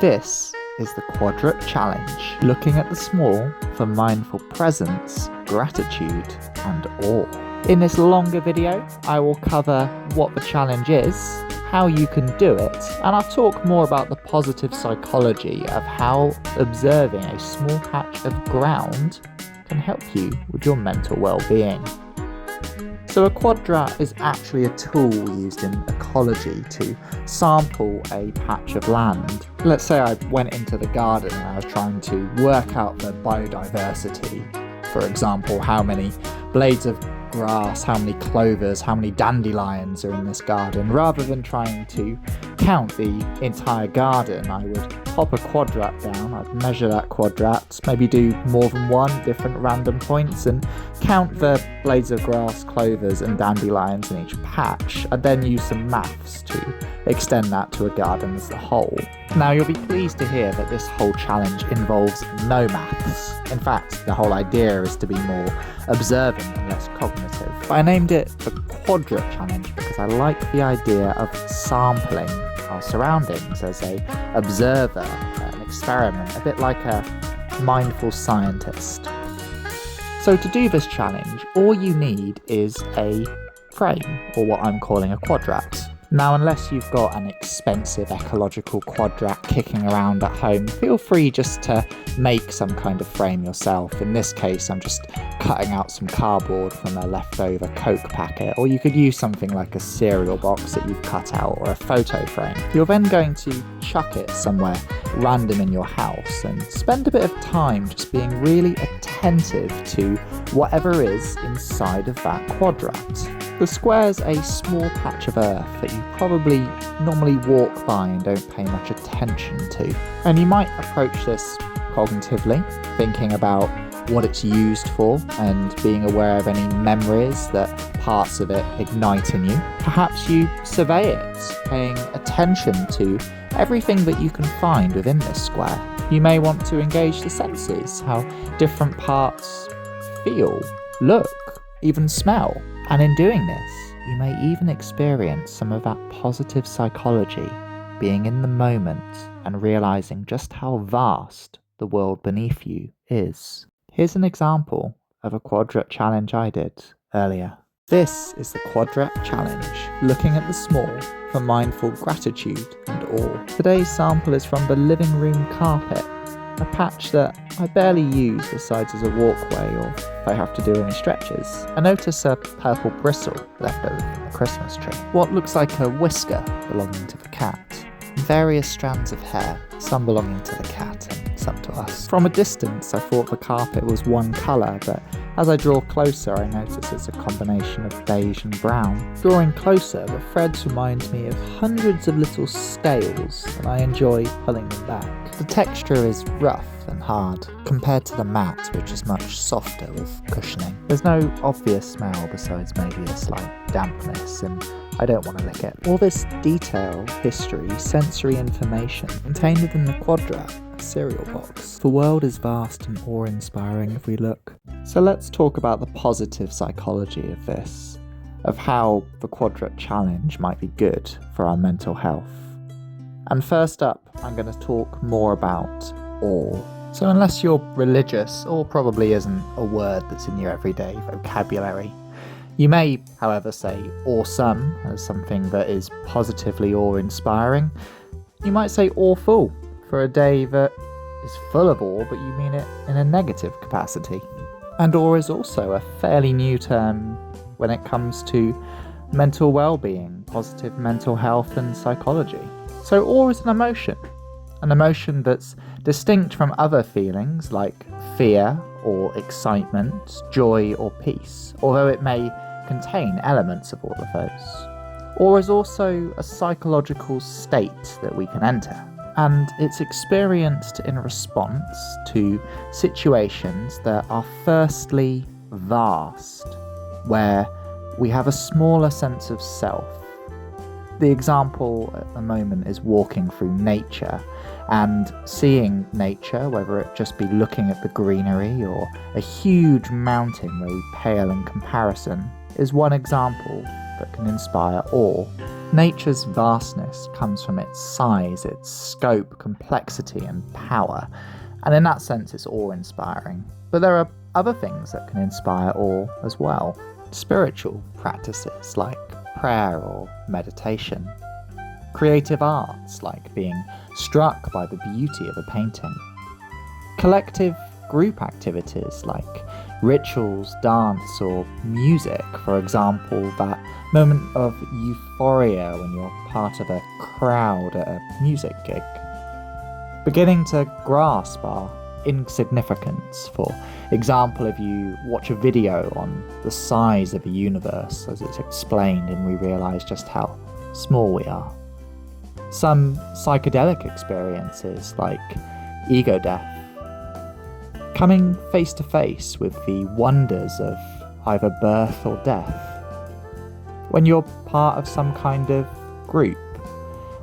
This is the Quadrat Challenge, looking at the small for mindful presence, gratitude, and awe. In this longer video, I will cover what the challenge is, how you can do it, and I'll talk more about the positive psychology of how observing a small patch of ground can help you with your mental well-being. So a quadrat is actually a tool used in ecology to sample a patch of land. Let's say I went into the garden and I was trying to work out the biodiversity. For example, how many blades of grass, how many clovers, how many dandelions are in this garden. Rather than trying to count the entire garden, I would pop a quadrat down, I'd measure that quadrat, maybe do more than one different random points and count the blades of grass, clovers and dandelions in each patch. I'd then use some maths to extend that to a garden as a whole. Now you'll be pleased to hear that this whole challenge involves no maths. In fact, the whole idea is to be more observant and less cognitive. But I named it the Quadrat Challenge because I like the idea of sampling our surroundings as a observer, an experiment, a bit like a mindful scientist. So to do this challenge, all you need is a frame, or what I'm calling a quadrat. Now, unless you've got an expensive ecological quadrat kicking around at home, feel free just to make some kind of frame yourself. In this case, I'm just cutting out some cardboard from a leftover Coke packet, or you could use something like a cereal box that you've cut out, or a photo frame. You're then going to chuck it somewhere random in your house and spend a bit of time just being really attentive to whatever is inside of that quadrat. The square's a small patch of earth that you probably normally walk by and don't pay much attention to. And you might approach this cognitively, thinking about what it's used for and being aware of any memories that parts of it ignite in you. Perhaps you survey it, paying attention to everything that you can find within this square. You may want to engage the senses, how different parts feel, look, even smell. And in doing this, you may even experience some of that positive psychology, being in the moment and realizing just how vast the world beneath you is. Here's an example of a quadrat challenge I did earlier. This is the Quadrat Challenge, looking at the small for mindful gratitude and awe. Today's sample is from the living room carpet, a patch that I barely use besides as a walkway or if I have to do any stretches. I notice a purple bristle left over from the Christmas tree, what looks like a whisker belonging to the cat, various strands of hair, some belonging to the cat and some to us. From a distance I thought the carpet was one colour, but as I draw closer I notice it's a combination of beige and brown. Drawing closer, the threads remind me of hundreds of little scales and I enjoy pulling them back. The texture is rough and hard, compared to the mat, which is much softer with cushioning. There's no obvious smell besides maybe a slight dampness, and I don't want to lick it. All this detail, history, sensory information contained within the quadrat, a cereal box. The world is vast and awe-inspiring if we look. So let's talk about the positive psychology of this, of how the Quadrat Challenge might be good for our mental health. And first up, I'm going to talk more about awe. So unless you're religious, awe probably isn't a word that's in your everyday vocabulary. You may, however, say awesome as something that is positively awe-inspiring. You might say awful for a day that is full of awe, but you mean it in a negative capacity. And awe is also a fairly new term when it comes to mental well-being, positive mental health and psychology. So awe is an emotion that's distinct from other feelings like fear or excitement, joy or peace, although it may contain elements of all of those. Awe is also a psychological state that we can enter, and it's experienced in response to situations that are firstly vast, where we have a smaller sense of self. The example at the moment is walking through nature and seeing nature, whether it just be looking at the greenery or a huge mountain where we pale in comparison, is one example that can inspire awe. Nature's vastness comes from its size, its scope, complexity, and power, and in that sense it's awe-inspiring. But there are other things that can inspire awe as well. Spiritual practices like prayer or meditation. Creative arts like being struck by the beauty of a painting. Collective group activities like rituals, dance, or music. For example, that moment of euphoria when you're part of a crowd at a music gig. Beginning to grasp our insignificance. For example, if you watch a video on the size of the universe as it's explained and we realise just how small we are. Some psychedelic experiences like ego death. Coming face to face with the wonders of either birth or death. When you're part of some kind of group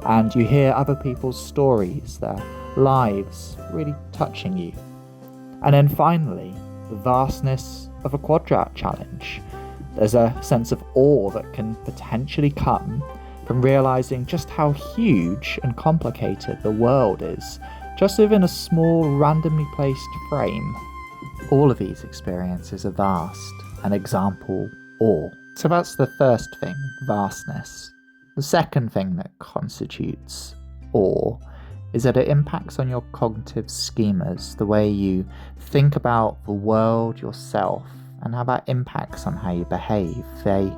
and you hear other people's stories, their lives really touching you. And then finally, the vastness of a Quadrat challenge. There's a sense of awe that can potentially come from realising just how huge and complicated the world is, just within a small, randomly placed frame. All of these experiences are vast, an example, awe. So that's the first thing, vastness. The second thing that constitutes awe is that it impacts on your cognitive schemas, the way you think about the world, yourself, and how that impacts on how you behave. They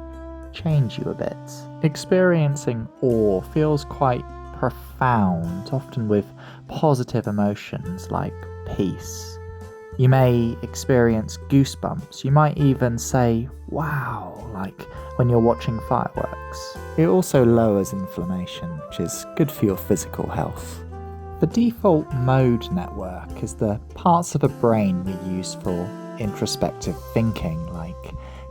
change you a bit. Experiencing awe feels quite profound, often with positive emotions like peace. You may experience goosebumps. You might even say, wow, like when you're watching fireworks. It also lowers inflammation, which is good for your physical health. The default mode network is the parts of the brain we use for introspective thinking, like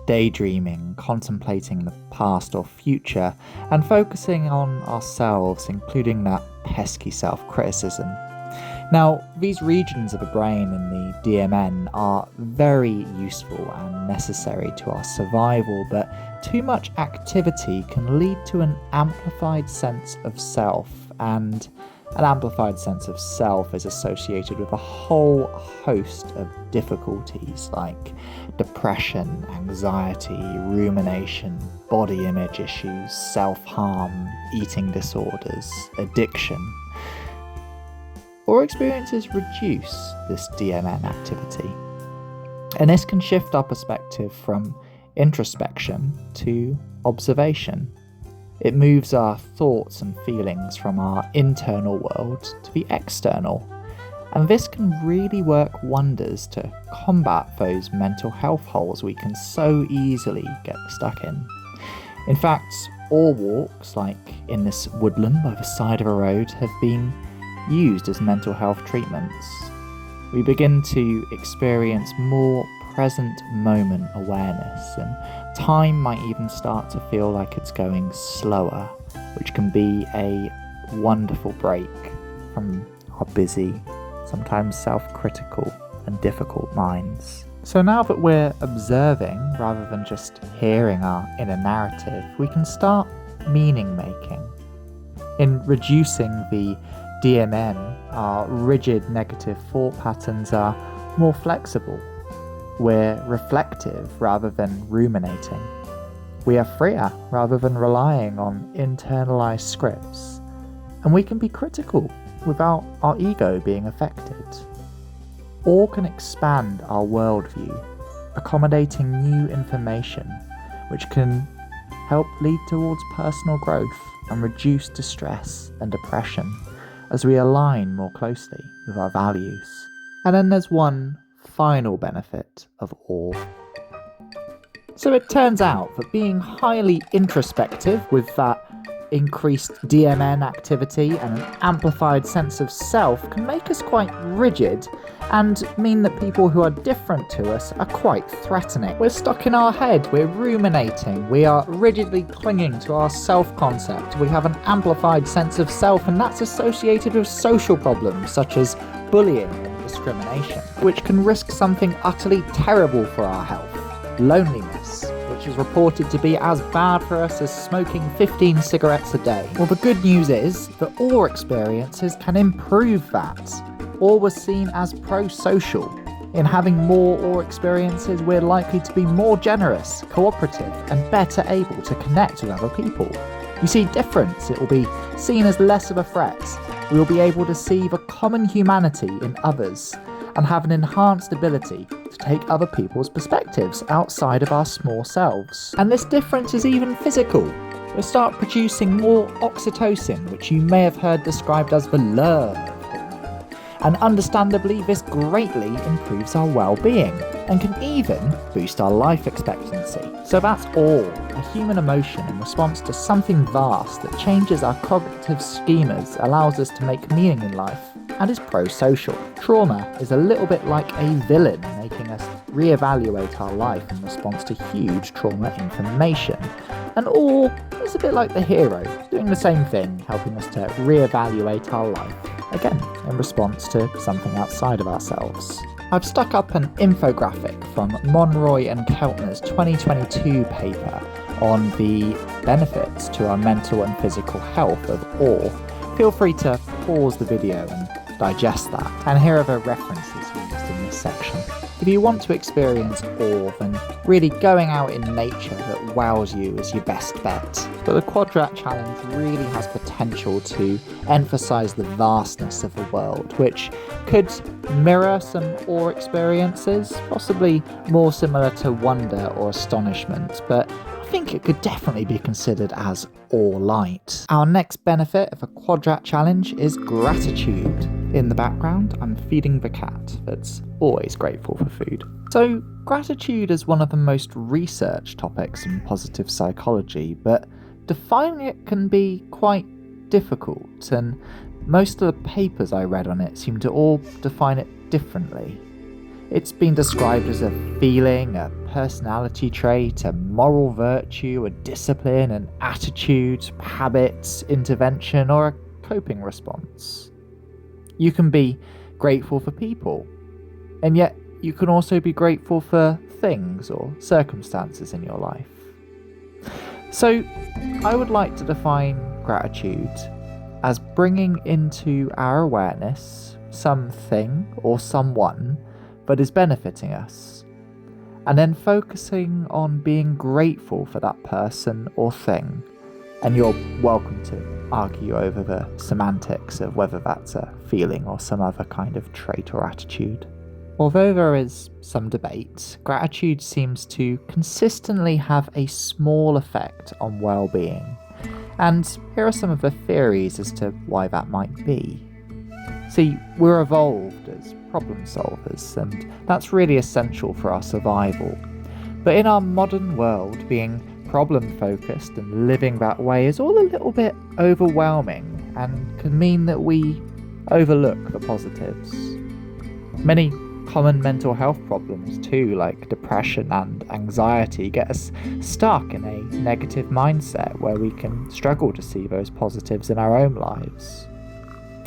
daydreaming, contemplating the past or future, and focusing on ourselves, including that pesky self-criticism. Now, these regions of the brain in the DMN are very useful and necessary to our survival, but too much activity can lead to an amplified sense of self, and an amplified sense of self is associated with a whole host of difficulties like depression, anxiety, rumination, body image issues, self-harm, eating disorders, addiction. Or experiences reduce this DMN activity. And this can shift our perspective from introspection to observation. It moves our thoughts and feelings from our internal world to the external, and this can really work wonders to combat those mental health holes we can so easily get stuck in. In fact, all walks, like in this woodland by the side of a road, have been used as mental health treatments. We begin to experience more present moment awareness, and time might even start to feel like it's going slower, which can be a wonderful break from our busy, sometimes self-critical and difficult minds. So now that we're observing rather than just hearing our inner narrative, we can start meaning making. In reducing the DMN, our rigid negative thought patterns are more flexible. We're reflective rather than ruminating. We are freer rather than relying on internalized scripts. And we can be critical without our ego being affected. All can expand our worldview, accommodating new information, which can help lead towards personal growth and reduce distress and depression as we align more closely with our values. And then there's one final benefit of awe. So it turns out that being highly introspective with that increased DMN activity and an amplified sense of self can make us quite rigid and mean that people who are different to us are quite threatening. We're stuck in our head, we're ruminating, we are rigidly clinging to our self-concept, we have an amplified sense of self, and that's associated with social problems such as bullying and discrimination, which can risk something utterly terrible for our health, loneliness, which which is reported to be as bad for us as smoking 15 cigarettes a day. Well, the good news is that awe experiences can improve that. Awe was seen as prosocial. In having more awe experiences, we're likely to be more generous, cooperative, and better able to connect with other people. You see difference, it will be seen as less of a threat. We will be able to see the common humanity in others and have an enhanced ability to take other people's perspectives outside of our small selves. And this difference is even physical. We'll start producing more oxytocin, which you may have heard described as the love hormone. And understandably, this greatly improves our well-being and can even boost our life expectancy. So that's awe, a human emotion in response to something vast that changes our cognitive schemas, allows us to make meaning in life, and is prosocial. Trauma is a little bit like a villain, making us reevaluate our life in response to huge trauma information. And awe is a bit like the hero, doing the same thing, helping us to reevaluate our life, again, in response to something outside of ourselves. I've stuck up an infographic from Monroy and Keltner's 2022 paper on the benefits to our mental and physical health of awe. Feel free to pause the video and digest that, and here are the references used in this section. If you want to experience awe, then really going out in nature that wows you is your best bet. But the Quadrat challenge really has potential to emphasise the vastness of the world, which could mirror some awe experiences, possibly more similar to wonder or astonishment, but I think it could definitely be considered as awe-light. Our next benefit of a Quadrat challenge is gratitude. In the background, I'm feeding the cat that's always grateful for food. So, gratitude is one of the most researched topics in positive psychology, but defining it can be quite difficult, and most of the papers I read on it seem to all define it differently. It's been described as a feeling, a personality trait, a moral virtue, a discipline, an attitude, habits, intervention, or a coping response. You can be grateful for people, and yet you can also be grateful for things or circumstances in your life. So, I would like to define gratitude as bringing into our awareness something or someone that is benefiting us, and then focusing on being grateful for that person or thing. And you're welcome to argue over the semantics of whether that's a feeling or some other kind of trait or attitude. Although there is some debate, gratitude seems to consistently have a small effect on well-being. And here are some of the theories as to why that might be. See, we're evolved as problem solvers, and that's really essential for our survival. But in our modern world, being problem-focused and living that way is all a little bit overwhelming and can mean that we overlook the positives. Many common mental health problems too, like depression and anxiety, get us stuck in a negative mindset where we can struggle to see those positives in our own lives.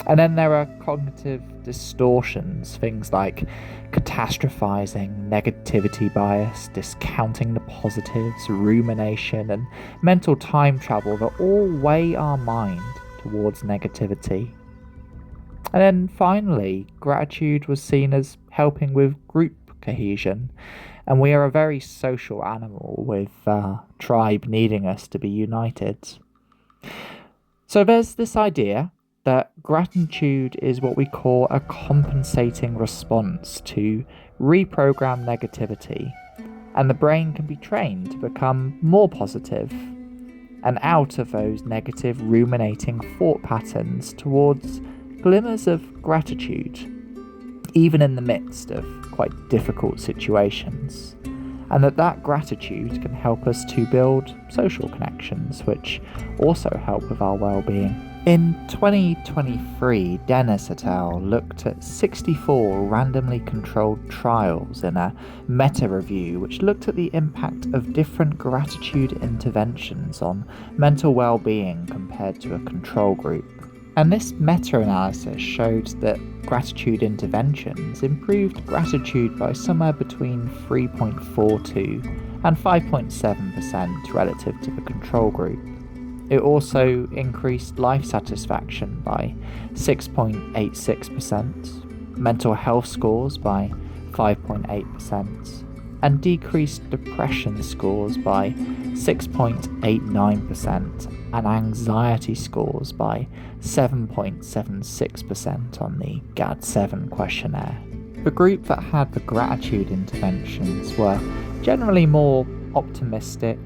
And then there are cognitive distortions, things like catastrophizing, negativity bias, discounting the positives, rumination, and mental time travel that all weigh our mind towards negativity. And then finally, gratitude was seen as helping with group cohesion, and we are a very social animal with our tribe needing us to be united. So there's this idea that gratitude is what we call a compensating response to reprogram negativity, and the brain can be trained to become more positive and out of those negative ruminating thought patterns towards glimmers of gratitude, even in the midst of quite difficult situations, and that gratitude can help us to build social connections, which also help with our well-being. In 2023, Dennis et al. Looked at 64 randomly controlled trials in a meta-review which looked at the impact of different gratitude interventions on mental well-being compared to a control group. And this meta-analysis showed that gratitude interventions improved gratitude by somewhere between 3.42 and 5.7% relative to the control group. It also increased life satisfaction by 6.86%, mental health scores by 5.8%, and decreased depression scores by 6.89%, and anxiety scores by 7.76% on the GAD-7 questionnaire. The group that had the gratitude interventions were generally more optimistic,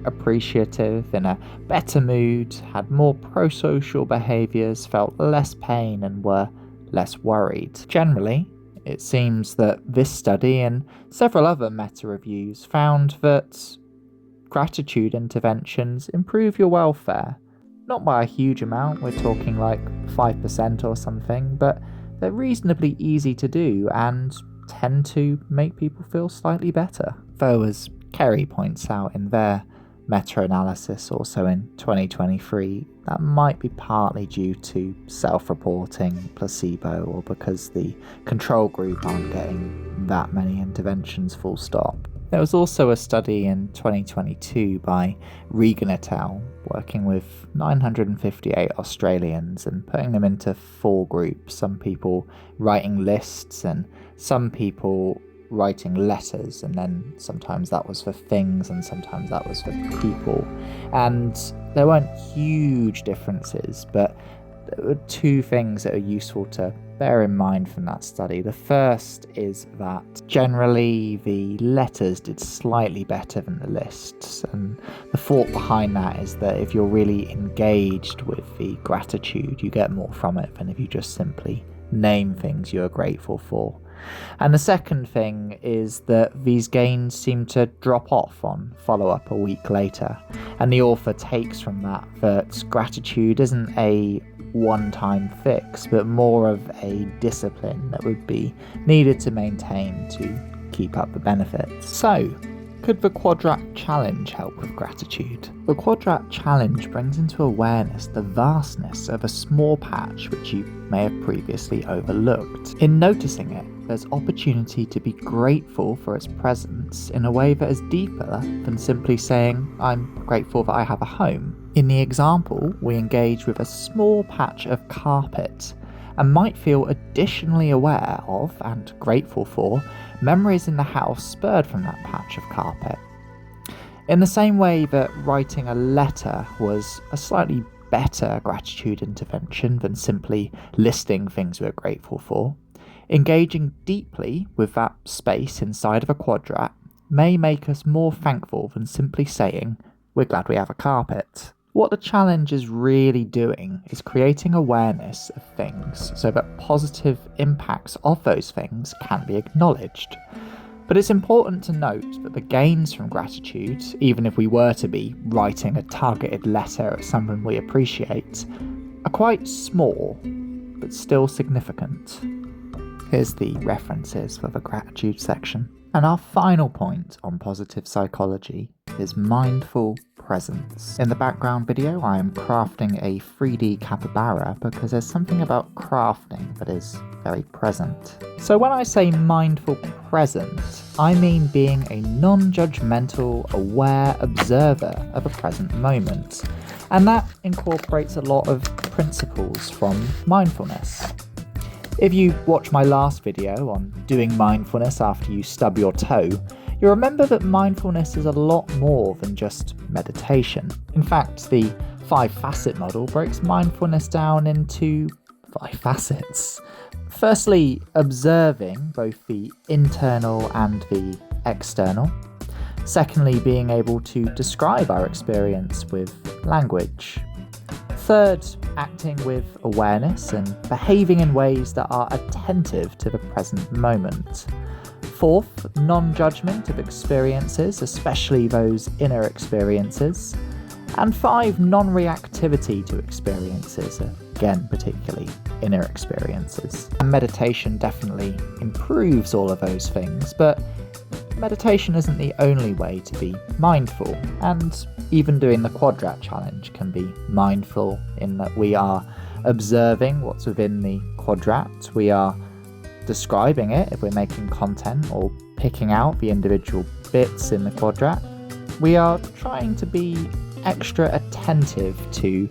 appreciative, in a better mood, had more prosocial behaviours, felt less pain, and were less worried. Generally, it seems that this study and several other meta-reviews found that gratitude interventions improve your welfare. Not by a huge amount, we're talking like 5% or something, but they're reasonably easy to do and tend to make people feel slightly better. Though, as Kerry points out in their meta-analysis also in 2023, that might be partly due to self-reporting, placebo, or because the control group aren't getting that many interventions full stop. There was also a study in 2022 by Regan et al. Working with 958 Australians and putting them into 4 groups, some people writing lists and some people writing letters, and then sometimes that was for things and sometimes that was for people. And there weren't huge differences, but there were 2 things that are useful to bear in mind from that study. The first is that generally the letters did slightly better than the lists, and the thought behind that is that if you're really engaged with the gratitude, you get more from it than if you just simply name things you're grateful for. And the second thing is that these gains seem to drop off on follow-up a week later, and the author takes from that gratitude isn't a one-time fix, but more of a discipline that would be needed to maintain to keep up the benefits. So, could the Quadrat challenge help with gratitude? The Quadrat challenge brings into awareness the vastness of a small patch which you may have previously overlooked. In noticing it, there's opportunity to be grateful for its presence in a way that is deeper than simply saying, I'm grateful that I have a home. In the example, we engage with a small patch of carpet and might feel additionally aware of and grateful for memories in the house spurred from that patch of carpet. In the same way that writing a letter was a slightly better gratitude intervention than simply listing things we're grateful for, engaging deeply with that space inside of a quadrat may make us more thankful than simply saying, we're glad we have a carpet. What the challenge is really doing is creating awareness of things so that positive impacts of those things can be acknowledged. But it's important to note that the gains from gratitude, even if we were to be writing a targeted letter at someone we appreciate, are quite small, but still significant. Here's the references for the gratitude section. And our final point on positive psychology is mindful presence. In the background video, I am crafting a 3D capybara because there's something about crafting that is very present. So when I say mindful present, I mean being a non-judgmental, aware observer of a present moment. And that incorporates a lot of principles from mindfulness. If you watch my last video on doing mindfulness after you stub your toe, you'll remember that mindfulness is a lot more than just meditation. In fact, the 5-facet model breaks mindfulness down into 5 facets. Firstly, observing both the internal and the external. Secondly, being able to describe our experience with language. Third, acting with awareness and behaving in ways that are attentive to the present moment. Fourth, non-judgment of experiences, especially those inner experiences. And 5, non-reactivity to experiences, again particularly inner experiences. And meditation definitely improves all of those things, but meditation isn't the only way to be mindful, and even doing the Quadrat challenge can be mindful in that we are observing what's within the quadrat, we are describing it if we're making content or picking out the individual bits in the quadrat, We are trying to be extra attentive to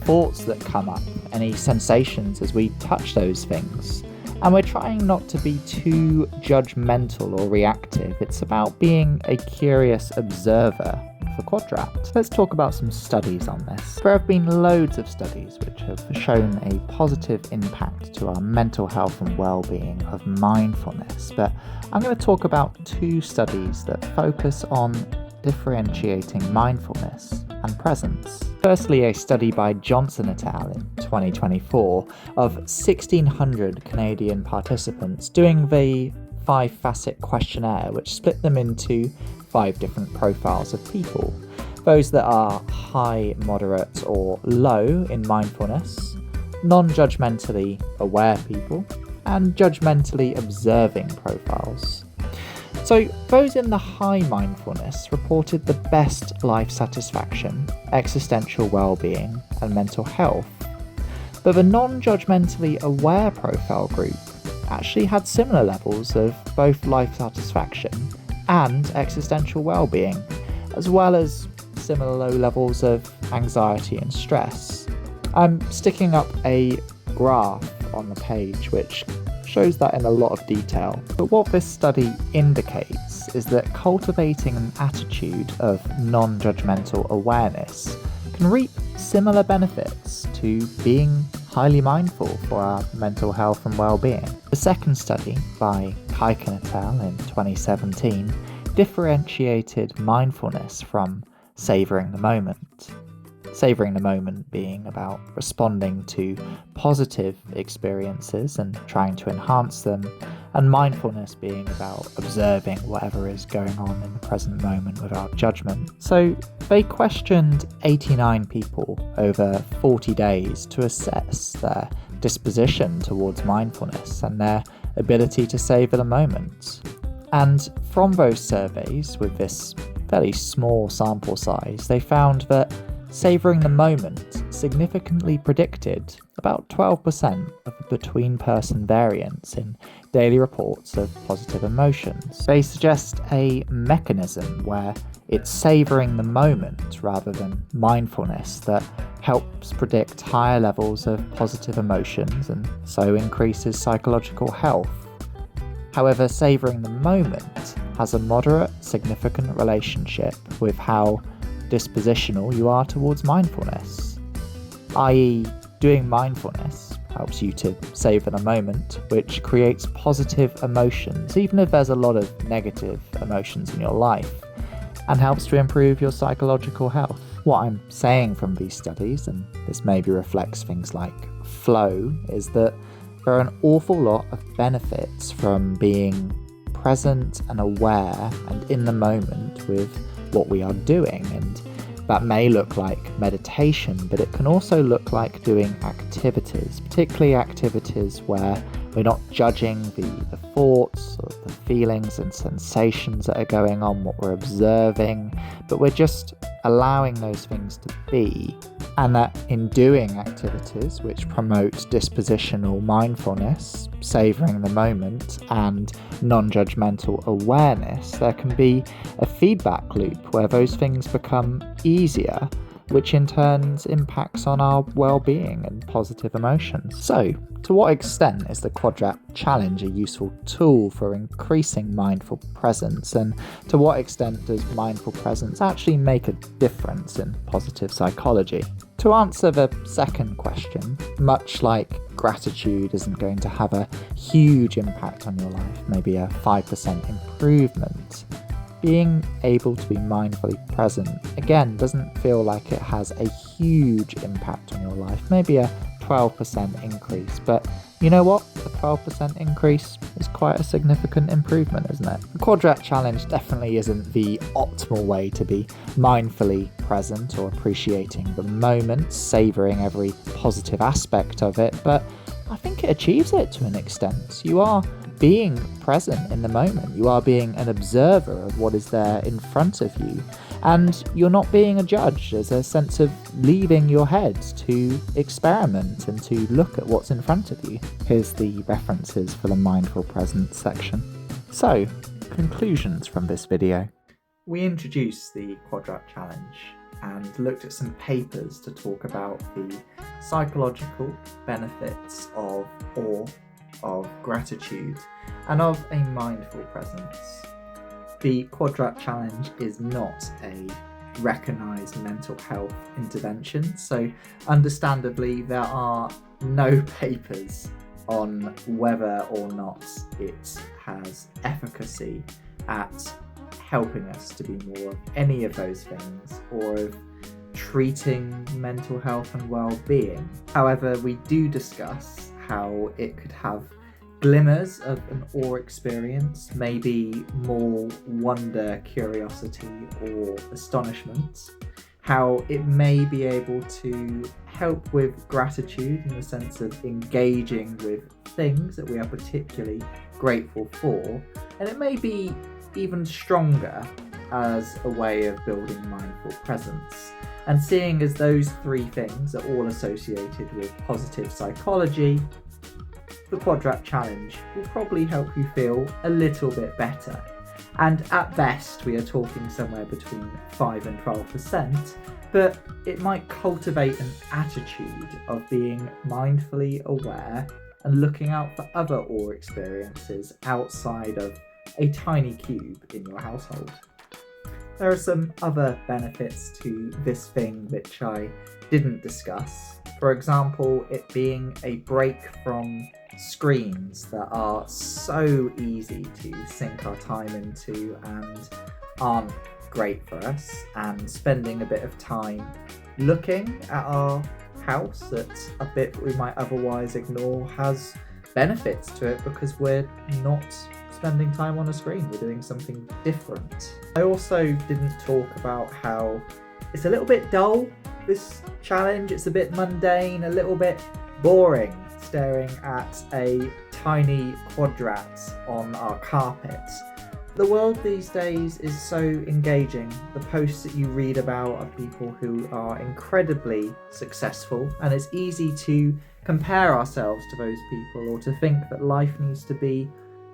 thoughts that come up, any sensations as we touch those things. And we're trying not to be too judgmental or reactive. It's about being a curious observer for Quadrat. Let's talk about some studies on this. There have been loads of studies which have shown a positive impact to our mental health and well-being of mindfulness, but I'm going to talk about two studies that focus on differentiating mindfulness and presence. Firstly, a study by Johnson et al. In 2024 of 1,600 Canadian participants doing the 5-facet questionnaire, which split them into 5 different profiles of people. Those that are high, moderate, or low in mindfulness, non-judgmentally aware people, and judgmentally observing profiles. So those in the high mindfulness reported the best life satisfaction, existential well-being, and mental health. But the non-judgmentally aware profile group actually had similar levels of both life satisfaction and existential well-being, as well as similar low levels of anxiety and stress. I'm sticking up a graph on the page which shows that in a lot of detail. But what this study indicates is that cultivating an attitude of non-judgmental awareness can reap similar benefits to being highly mindful for our mental health and well-being. The second study by Kaiken et al. In 2017 differentiated mindfulness from savouring the moment. Savouring the moment being about responding to positive experiences and trying to enhance them, and mindfulness being about observing whatever is going on in the present moment without judgment. So they questioned 89 people over 40 days to assess their disposition towards mindfulness and their ability to savour the moment. And from those surveys, with this fairly small sample size, they found that savouring the moment significantly predicted about 12% of the between-person variance in daily reports of positive emotions. They suggest a mechanism where it's savouring the moment rather than mindfulness that helps predict higher levels of positive emotions and so increases psychological health. However, savouring the moment has a moderate, significant relationship with how dispositional you are towards mindfulness, i.e. doing mindfulness helps you to savour the moment, which creates positive emotions, even if there's a lot of negative emotions in your life, and helps to improve your psychological health. What I'm saying from these studies, and this maybe reflects things like flow, is that there are an awful lot of benefits from being present and aware and in the moment with what we are doing, and that may look like meditation, but it can also look like doing activities, particularly activities where we're not judging the thoughts or the feelings and sensations that are going on, what we're observing, but we're just allowing those things to be. And that in doing activities which promote dispositional mindfulness, savouring the moment, and non-judgmental awareness, there can be a feedback loop where those things become easier, which in turn impacts on our well-being and positive emotions. So, to what extent is the Quadrat challenge a useful tool for increasing mindful presence, and to what extent does mindful presence actually make a difference in positive psychology? To answer the second question, much like gratitude isn't going to have a huge impact on your life, maybe a 5% improvement, being able to be mindfully present, again, doesn't feel like it has a huge impact on your life, maybe a 12% increase, but you know what? The 12% increase is quite a significant improvement, isn't it? The Quadrat challenge definitely isn't the optimal way to be mindfully present or appreciating the moment, savouring every positive aspect of it, but I think it achieves it to an extent. You are being present in the moment. You are being an observer of what is there in front of you. And you're not being a judge. There's a sense of leaving your head to experiment and to look at what's in front of you. Here's the references for the mindful presence section. So, conclusions from this video. We introduced the Quadrat challenge and looked at some papers to talk about the psychological benefits of awe, of gratitude, and of a mindful presence. The Quadrat challenge is not a recognised mental health intervention, so understandably there are no papers on whether or not it has efficacy at helping us to be more of any of those things or of treating mental health and well-being. However, we do discuss how it could have glimmers of an awe experience, maybe more wonder, curiosity, or astonishment, how it may be able to help with gratitude in the sense of engaging with things that we are particularly grateful for, and it may be even stronger as a way of building mindful presence. And seeing as those three things are all associated with positive psychology, the Quadrat challenge will probably help you feel a little bit better. And at best, we are talking somewhere between 5 and 12%, but it might cultivate an attitude of being mindfully aware and looking out for other awe experiences outside of a tiny cube in your household. There are some other benefits to this thing which I didn't discuss. For example, it being a break from screens that are so easy to sink our time into and aren't great for us, and spending a bit of time looking at our house at a bit we might otherwise ignore has benefits to it because we're not spending time on a screen, we're doing something different. I also didn't talk about how it's a little bit dull, this challenge. It's a bit mundane, a little bit boring, staring at a tiny quadrat on our carpet. The world these days is so engaging. The posts that you read about are people who are incredibly successful, and it's easy to compare ourselves to those people or to think that life needs to be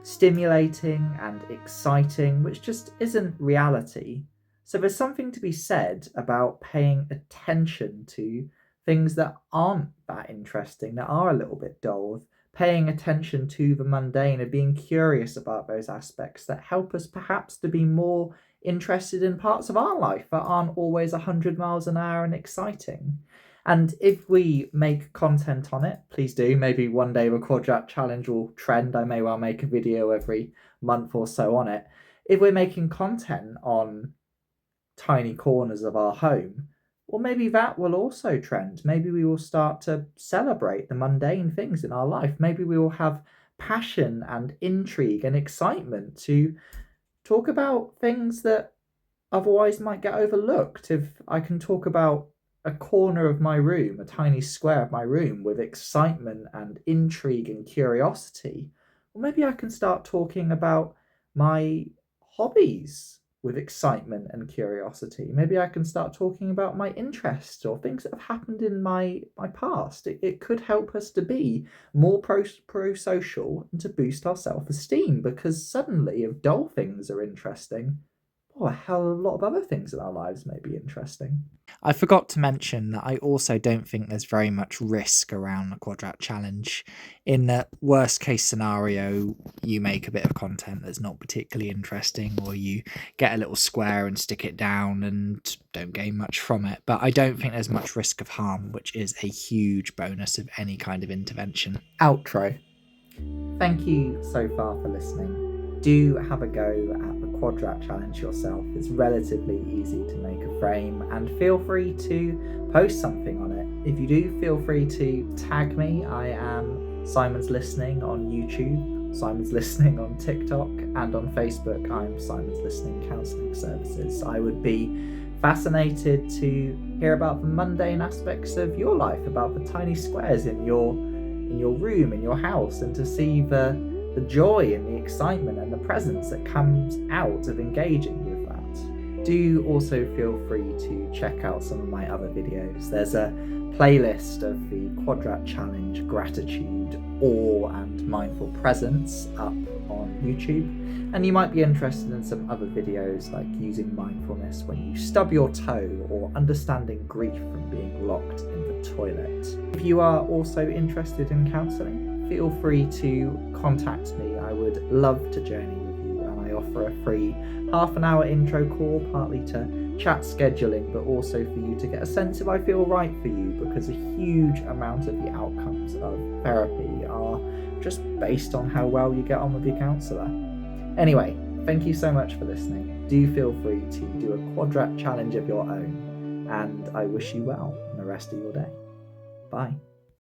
stimulating and exciting, which just isn't reality. So there's something to be said about paying attention to things that aren't that interesting, that are a little bit dull, paying attention to the mundane and being curious about those aspects that help us perhaps to be more interested in parts of our life that aren't always 100 miles an hour and exciting. And if we make content on it, please do. Maybe one day the Quadrat challenge will trend. I may well make a video every month or so on it. If we're making content on tiny corners of our home, well, maybe that will also trend. Maybe we will start to celebrate the mundane things in our life. Maybe we will have passion and intrigue and excitement to talk about things that otherwise might get overlooked. If I can talk about a corner of my room, a tiny square of my room with excitement and intrigue and curiosity, well, maybe I can start talking about my hobbies with excitement and curiosity. Maybe I can start talking about my interests or things that have happened in my past. It could help us to be more pro-social and to boost our self-esteem, because suddenly if dull things are interesting, a hell of a lot of other things in our lives may be interesting. I forgot to mention that I also don't think there's very much risk around the Quadrat challenge. In the worst case scenario, you make a bit of content that's not particularly interesting, or you get a little square and stick it down and don't gain much from it. But I don't think there's much risk of harm, which is a huge bonus of any kind of intervention. Outro. Thank you so far for listening. Do have a go at the Quadrat challenge yourself. It's relatively easy to make a frame, and feel free to post something on it. If you do, feel free to tag me. I am Simon's Listening on YouTube, Simon's Listening on TikTok, and on Facebook I'm Simon's Listening Counselling Services. I would be fascinated to hear about the mundane aspects of your life, about the tiny squares in your room, in your house, and to see the joy and the excitement and the presence that comes out of engaging with that. Do also feel free to check out some of my other videos. There's a playlist of the Quadrat challenge, gratitude, awe and mindful presence up on YouTube, and you might be interested in some other videos like using mindfulness when you stub your toe or understanding grief from being locked in the toilet. If you are also interested in counselling, feel free to contact me. I would love to journey with you, and I offer a free half-an-hour intro call, partly to chat scheduling, but also for you to get a sense if I feel right for you, because a huge amount of the outcomes of therapy are just based on how well you get on with your counsellor. Anyway, thank you so much for listening. Do feel free to do a Quadrat challenge of your own, and I wish you well in the rest of your day. Bye.